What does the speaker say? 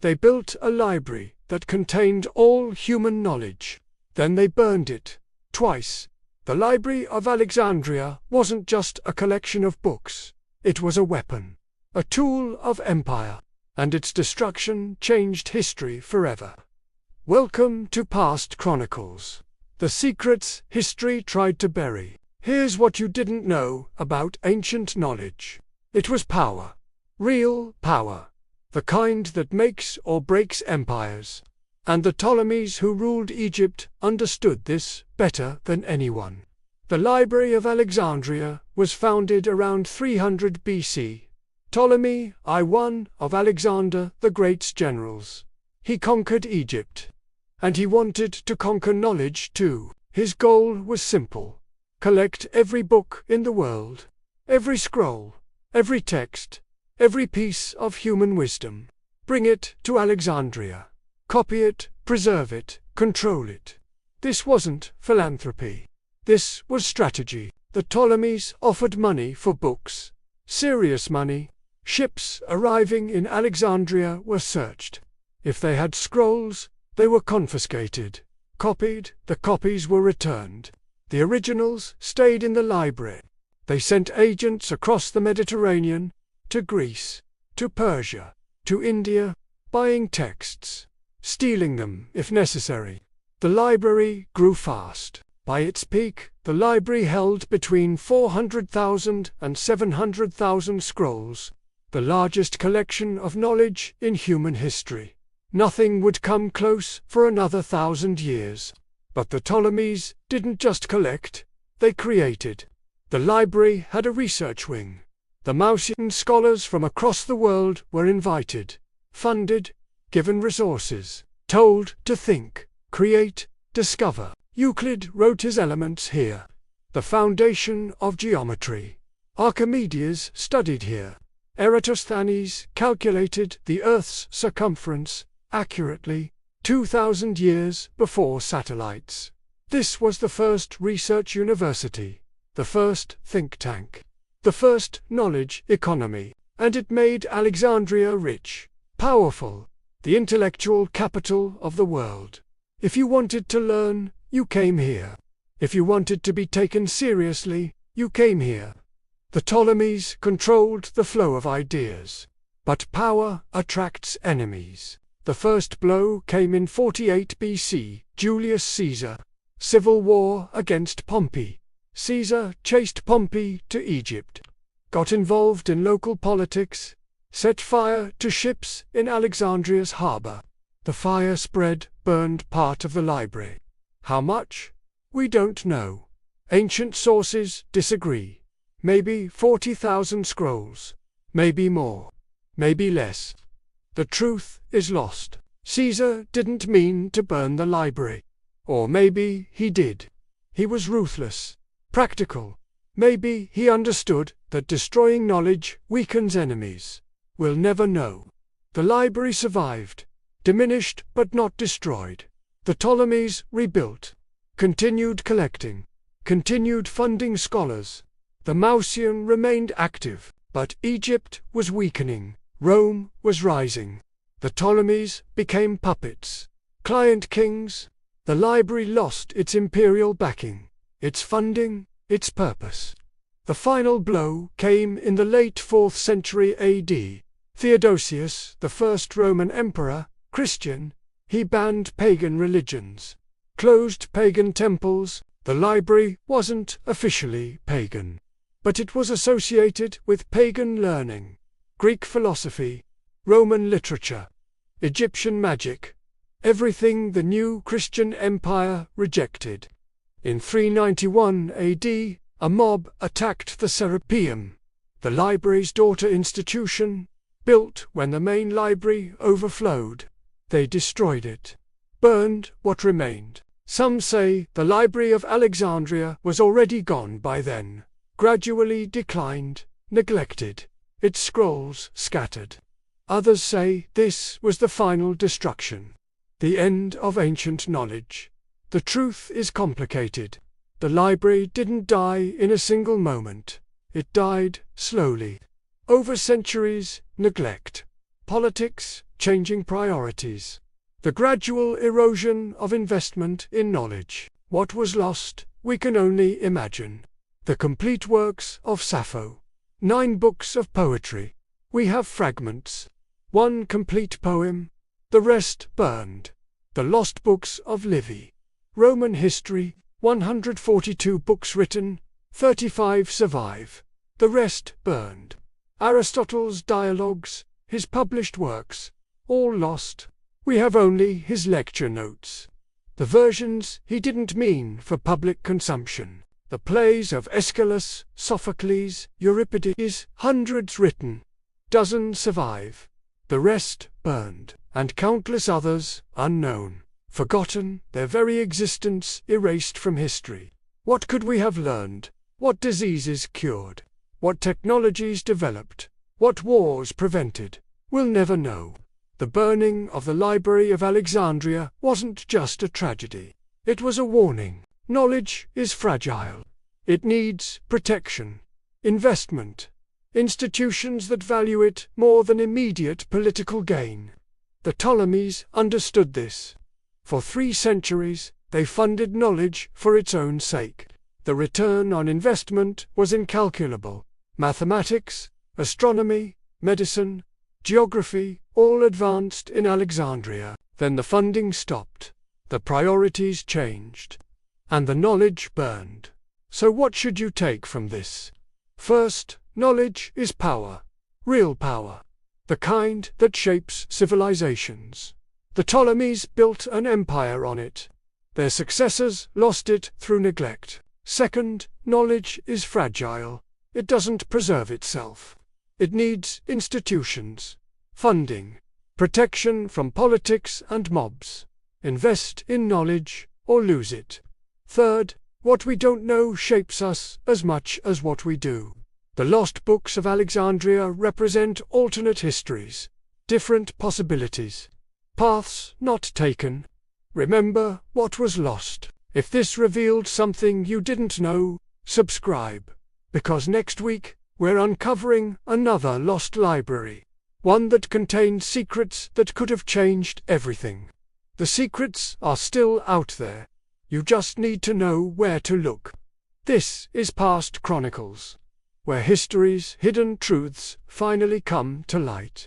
They built a library that contained all human knowledge. Then they burned it, twice. The Library of Alexandria wasn't just a collection of books. It was a weapon, a tool of empire, and its destruction changed history forever. Welcome to Past Chronicles. The secrets history tried to bury. Here's what you didn't know about ancient knowledge. It was power. Real power. The kind that makes or breaks empires. And the Ptolemies who ruled Egypt understood this better than anyone. The Library of Alexandria was founded around 300 BC. Ptolemy I of Alexander the Great's generals. He conquered Egypt. And he wanted to conquer knowledge too. His goal was simple. Collect every book in the world. Every scroll. Every text. Every piece of human wisdom. Bring it to Alexandria. Copy it, preserve it, control it. This wasn't philanthropy. This was strategy. The Ptolemies offered money for books. Serious money. Ships arriving in Alexandria were searched. If they had scrolls, they were confiscated. Copied, the copies were returned. The originals stayed in the library. They sent agents across the Mediterranean, to Greece, to Persia, to India, buying texts, stealing them if necessary. The library grew fast. By its peak, the library held between 400,000 and 700,000 scrolls, the largest collection of knowledge in human history. Nothing would come close for another 1,000 years. But the Ptolemies didn't just collect, they created. The library had a research wing. The Mausian scholars from across the world were invited, funded, given resources, told to think, create, discover. Euclid wrote his Elements here. The foundation of geometry. Archimedes studied here. Eratosthenes calculated the Earth's circumference accurately, 2,000 years before satellites. This was the first research university, the first think tank, the first knowledge economy, and it made Alexandria rich, powerful, the intellectual capital of the world. If you wanted to learn, you came here. If you wanted to be taken seriously, you came here. The Ptolemies controlled the flow of ideas. But power attracts enemies. The first blow came in 48 BC, Julius Caesar. Civil war against Pompey. Caesar chased Pompey to Egypt, got involved in local politics, set fire to ships in Alexandria's harbor. The fire spread, burned part of the library. How much? We don't know. Ancient sources disagree. Maybe 40,000 scrolls. Maybe more. Maybe less. The truth is lost. Caesar didn't mean to burn the library. Or maybe he did. He was ruthless, practical. Maybe he understood that destroying knowledge weakens enemies. We'll never know. The library survived, diminished but not destroyed. The Ptolemies rebuilt, continued collecting, continued funding scholars. The Mausian remained active, but Egypt was weakening. Rome was rising. The Ptolemies became puppets, client kings. The library lost its imperial backing, its funding, its purpose. The final blow came in the late 4th century AD. Theodosius, the first Roman emperor, Christian, he banned pagan religions, closed pagan temples. The library wasn't officially pagan, but it was associated with pagan learning. Greek philosophy, Roman literature, Egyptian magic, everything the new Christian empire rejected. In 391 AD, a mob attacked the Serapeum, the library's daughter institution, built when the main library overflowed. They destroyed it, burned what remained. Some say the Library of Alexandria was already gone by then, gradually declined, neglected, its scrolls scattered. Others say this was the final destruction, the end of ancient knowledge. The truth is complicated. The library didn't die in a single moment. It died slowly. Over centuries, neglect, politics, changing priorities. The gradual erosion of investment in knowledge. What was lost, we can only imagine. The complete works of Sappho. 9 books of poetry. We have fragments. 1 complete poem. The rest burned. The lost books of Livy. Roman history. 142 books written. 35 survive. The rest burned. Aristotle's dialogues, his published works, all lost. We have only his lecture notes. The versions he didn't mean for public consumption. The plays of Aeschylus, Sophocles, Euripides, hundreds written. Dozens survive. The rest burned, and countless others, unknown, forgotten, their very existence erased from history. What could we have learned? What diseases cured? What technologies developed? What wars prevented? We'll never know. The burning of the Library of Alexandria wasn't just a tragedy. It was a warning. Knowledge is fragile. It needs protection, investment, institutions that value it more than immediate political gain. The Ptolemies understood this. For 3 centuries, they funded knowledge for its own sake. The return on investment was incalculable. Mathematics, astronomy, medicine, geography, all advanced in Alexandria. Then the funding stopped. The priorities changed. And the knowledge burned. So what should you take from this? First, knowledge is power. Real power. The kind that shapes civilizations. The Ptolemies built an empire on it. Their successors lost it through neglect. Second, knowledge is fragile. It doesn't preserve itself. It needs institutions, funding, protection from politics and mobs. Invest in knowledge or lose it. Third, what we don't know shapes us as much as what we do. The lost books of Alexandria represent alternate histories, different possibilities, paths not taken. Remember what was lost. If this revealed something you didn't know, subscribe. Because next week, we're uncovering another lost library. One that contained secrets that could have changed everything. The secrets are still out there. You just need to know where to look. This is Past Chronicles, where history's hidden truths finally come to light.